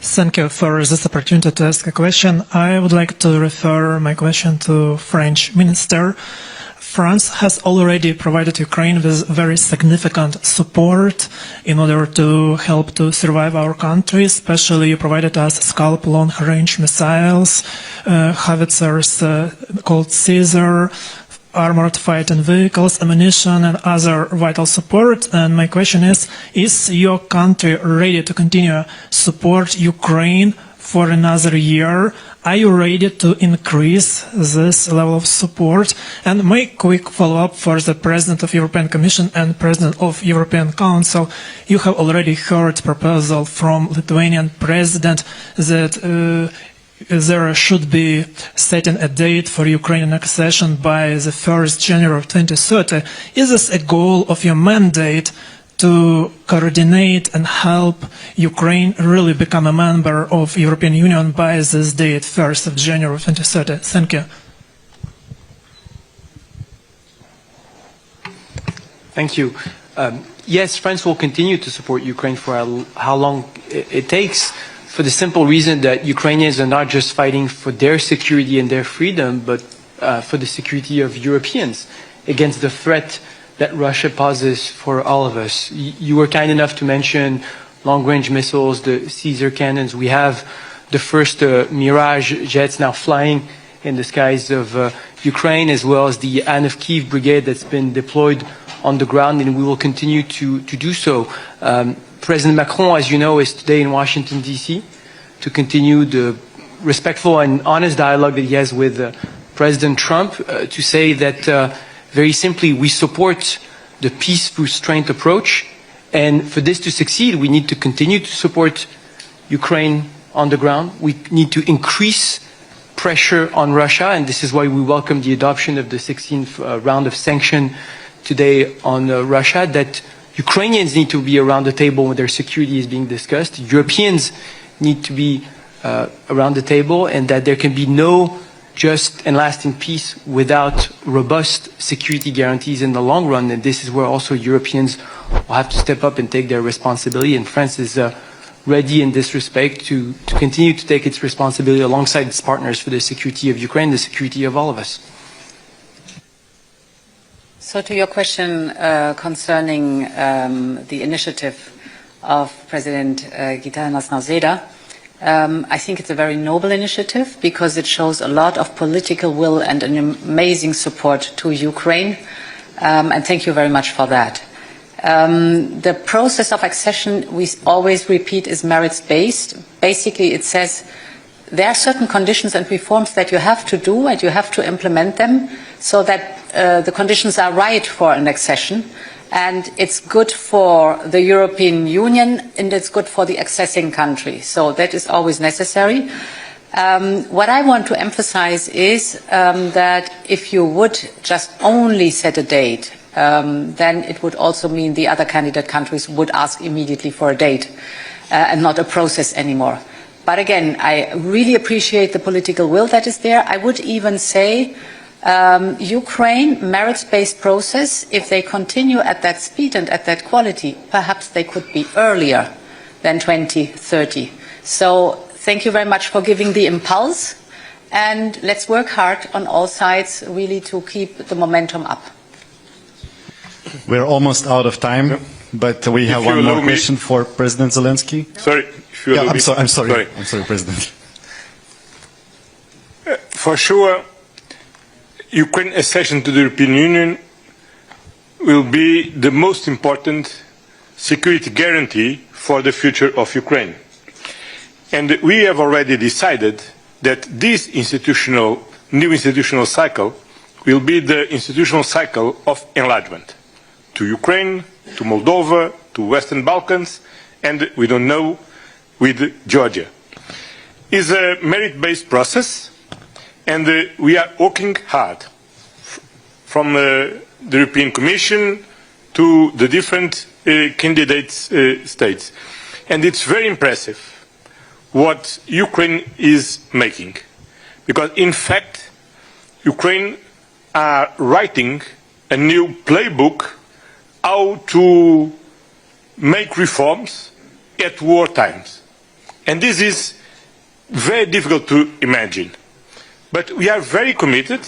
Thank you for this opportunity to ask a question. I would like to refer my question to French Minister. France has already provided Ukraine with very significant support in order to help to survive our country. Especially you provided us Scalp long-range missiles, howitzers called Caesar, armored fighting vehicles, ammunition, and other vital support. And my question is your country ready to continue support Ukraine for another year? Are you ready to increase this level of support? And my quick follow-up for the President of European Commission and President of European Council. You have already heard proposal from Lithuanian President that there should be setting a date for Ukrainian accession by the 1st January of 2030. Is this a goal of your mandate to coordinate and help Ukraine really become a member of European Union by this date, 1st of January 2030? Thank you. Thank you. Yes, France will continue to support Ukraine for how long it takes, for the simple reason that Ukrainians are not just fighting for their security and their freedom, but for the security of Europeans against the threat that Russia poses for all of us. You were kind enough to mention long-range missiles, the Caesar cannons. We have the first Mirage jets now flying in the skies of Ukraine, as well as the Anne of Kiev brigade that's been deployed on the ground, and we will continue to do so. President Macron, as you know, is today in Washington, D.C. to continue the respectful and honest dialogue that he has with President Trump, to say that very simply, we support the peace through strength approach, and for this to succeed, we need to continue to support Ukraine on the ground. We need to increase pressure on Russia, and this is why we welcome the adoption of the 16th round of sanctions today on Russia, that Ukrainians need to be around the table when their security is being discussed. Europeans need to be around the table, and that there can be no just and lasting peace without robust security guarantees in the long run. And this is where also Europeans will have to step up and take their responsibility. And France is ready in this respect to continue to take its responsibility alongside its partners for the security of Ukraine, the security of all of us. So to your question concerning the initiative of President Gitanas Nausėda, I think it's a very noble initiative because it shows a lot of political will and an amazing support to Ukraine, and thank you very much for that. The process of accession, we always repeat, is merits-based. Basically, it says there are certain conditions and reforms that you have to do and you have to implement them so that the conditions are right for an accession. And it's good for the European Union and it's good for the accessing country. So that is always necessary. What I want to emphasize is that if you would just only set a date, then it would also mean the other candidate countries would ask immediately for a date and not a process anymore. But again, I really appreciate the political will that is there. I would even say Ukraine, merits-based process, if they continue at that speed and at that quality, perhaps they could be earlier than 2030. So thank you very much for giving the impulse. and let's work hard on all sides really to keep the momentum up. We're almost out of time, but we have one more question for President Zelensky. Sorry, if you allow me. I'm sorry. I'm sorry, President. For sure, Ukraine's accession to the European Union will be the most important security guarantee for the future of Ukraine. And we have already decided that this new institutional cycle will be the institutional cycle of enlargement to Ukraine, to Moldova, to Western Balkans, and we don't know, with Georgia. It's a merit-based process, and we are working hard from the European Commission to the different candidate states. And it's very impressive what Ukraine is making, because in fact Ukraine are writing a new playbook how to make reforms at war times. And this is very difficult to imagine. But we are very committed,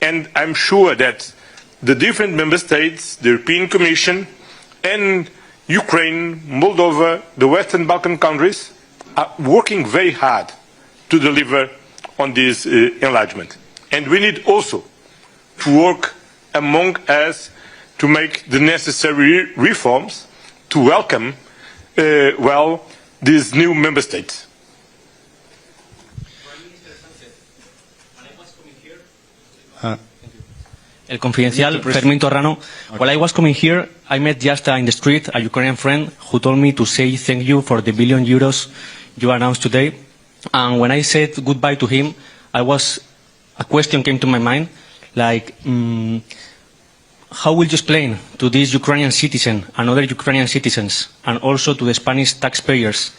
and I'm sure that the different member states, the European Commission, and Ukraine, Moldova, the Western Balkan countries are working very hard to deliver on this enlargement. And we need also to work among us to make the necessary reforms to welcome well these new member states. El Confidencial, Fermín Torrano. While I was coming here, I met just in the street a Ukrainian friend who told me to say thank you for the €1 billion you announced today. And when I said goodbye to him, a question came to my mind, like, how will you explain to these Ukrainian citizens and other Ukrainian citizens, and also to the Spanish taxpayers,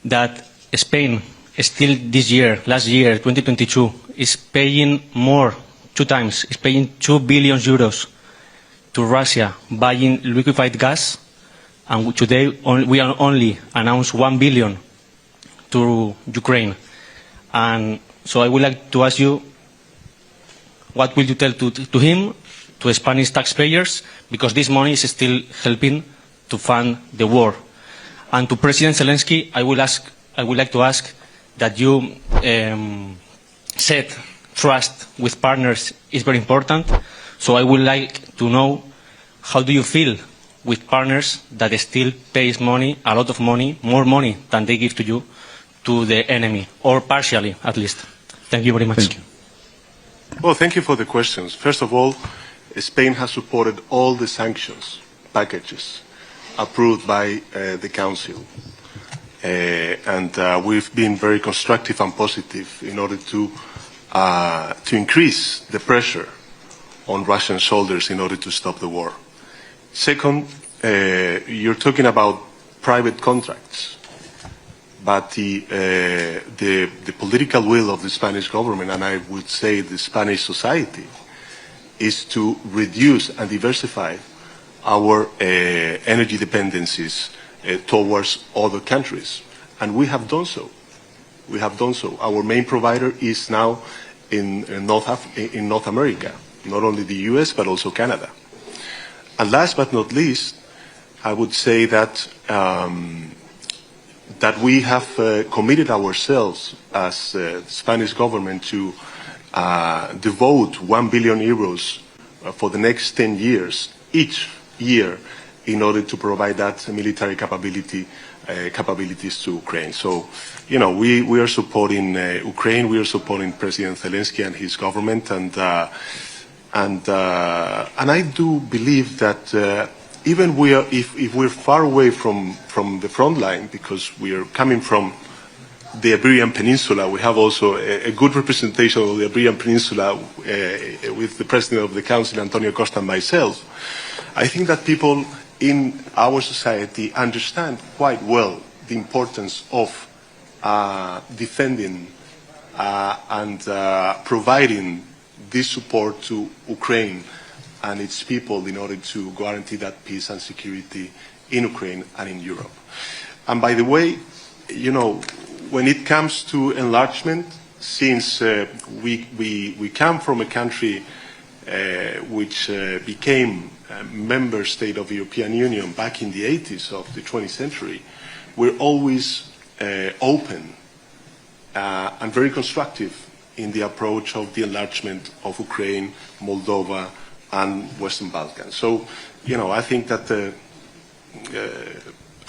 that Spain still this year, last year, 2022, is paying more, 2 times, is paying €2 billion to Russia buying liquefied gas, and today we are only announced €1 billion to Ukraine. And so I would like to ask you, what will you tell to him, to Spanish taxpayers, because this money is still helping to fund the war? And to President Zelensky, I would like to ask that you said trust with partners is very important. So I would like to know, how do you feel with partners that still pays money, a lot of money, more money than they give to you, to the enemy, or partially at least? Thank you very much. Thank you. Well, thank you for the questions. First of all, Spain has supported all the sanctions packages approved by the Council. And we've been very constructive and positive in order to increase the pressure on Russian shoulders in order to stop the war. Second, you're talking about private contracts, but the political will of the Spanish government, and I would say the Spanish society, is to reduce and diversify our energy dependencies towards other countries, and we have done so. We have done so. Our main provider is now in North America, not only the US but also Canada. And last but not least, I would say that that we have committed ourselves as the Spanish government to devote €1 billion for the next 10 years, each year, in order to provide that military capabilities to Ukraine. So, you know, we are supporting Ukraine, we are supporting President Zelensky and his government, and I do believe that even if we're far away from the front line, because we are coming from the Iberian Peninsula, we have also a good representation of the Iberian Peninsula with the President of the Council, Antonio Costa, and myself. I think that people in our society understand quite well the importance of defending and providing this support to Ukraine and its people in order to guarantee that peace and security in Ukraine and in Europe. And by the way, you know, when it comes to enlargement, since we come from a country which became a member state of the European Union back in the 80s of the 20th century, we're always open and very constructive in the approach of the enlargement of Ukraine, Moldova, and Western Balkans. So, I think that,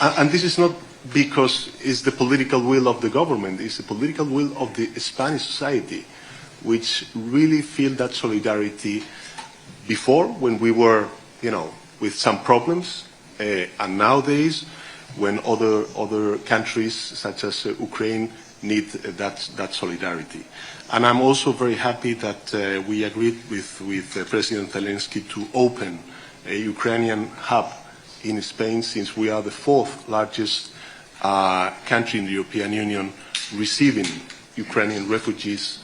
and this is not because it's the political will of the government, it's the political will of the Spanish society, which really feel that solidarity before, when we were, with some problems, and nowadays, when other countries, such as Ukraine, need that solidarity. And I'm also very happy that we agreed with President Zelensky to open a Ukrainian hub in Spain, since we are the fourth largest country in the European Union receiving Ukrainian refugees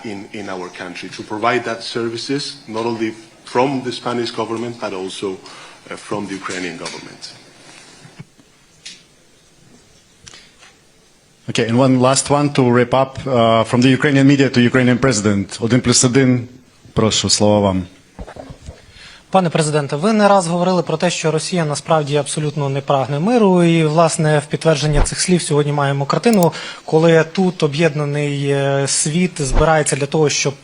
in our country, to provide that services not only from the Spanish government but also from the Ukrainian government. Okay, and one last one to wrap up from the Ukrainian media to Ukrainian president. 1+1, прошу, слово вам. Пане президенте, ви не раз говорили про те, що Росія насправді абсолютно не прагне миру, і, власне, в підтвердження цих слів сьогодні маємо картину, коли тут об'єднаний світ збирається для того, щоб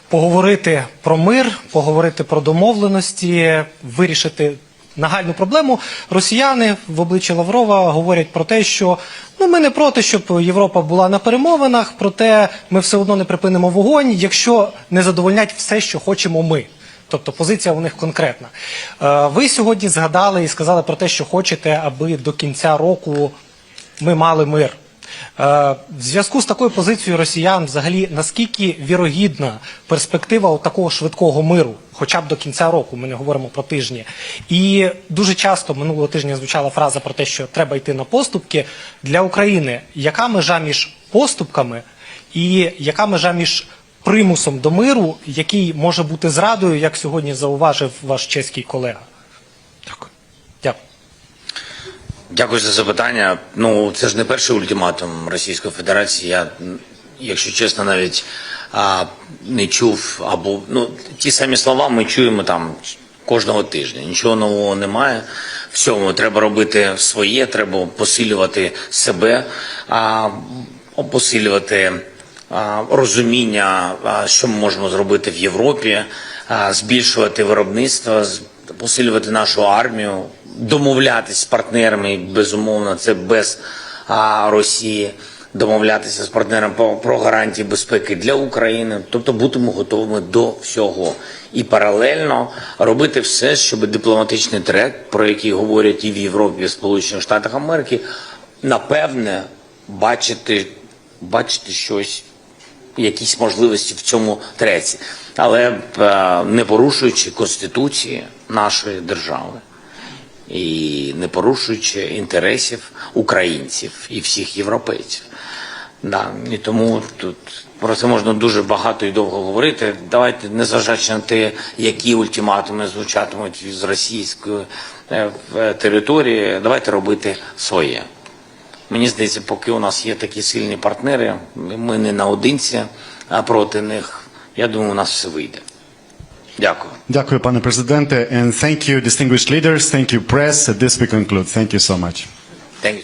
поговорити про мир, поговорити про домовленості, вирішити нагальну проблему. Росіяни в обличчі Лаврова говорять про те, що ми не проти, щоб Європа була на перемовинах, проте ми все одно не припинимо вогонь, якщо не задовольнять все, що хочемо ми. Тобто позиція у них конкретна. Ви сьогодні згадали і сказали про те, що хочете, аби до кінця року ми мали мир. В зв'язку з такою позицією росіян, взагалі, наскільки вірогідна перспектива такого швидкого миру, хоча б до кінця року, ми не говоримо про тижні. І дуже часто минулого тижня звучала фраза про те, що треба йти на поступки. Для України яка межа між поступками і яка межа між примусом до миру, який може бути зрадою, як сьогодні зауважив ваш чеський колега? Дякую. Дякую. Дякую за запитання. Це ж не перший ультиматум Російської Федерації. Я, якщо чесно, навіть не чув, або ті самі слова ми чуємо там кожного тижня. Нічого нового немає. Всьому треба робити своє, треба посилювати себе, посилювати розуміння, що ми можемо зробити в Європі, збільшувати виробництво, посилювати нашу армію, домовлятися з партнерами, безумовно, це без Росії, домовлятися з партнерами про гарантії безпеки для України, тобто бути готовими до всього. І паралельно робити все, щоб дипломатичний трек, про який говорять і в Європі, і в Сполучених Штатах Америки, напевне, бачити щось, якісь можливості в цьому треці, але не порушуючи Конституції нашої держави і не порушуючи інтересів українців і всіх європейців. І тому тут про це можна дуже багато і довго говорити. Давайте, незважаючи на те, які ультиматуми звучатимуть з російської території, давайте робити своє. Мені здається, поки у нас є такі сильні партнери, ми не наодинці, а проти них, я думаю, у нас все вийде. Дякую. Дякую, пане президенте. And thank you, distinguished leaders. Thank you, press. At this we conclude. Thank you so much. Thank you.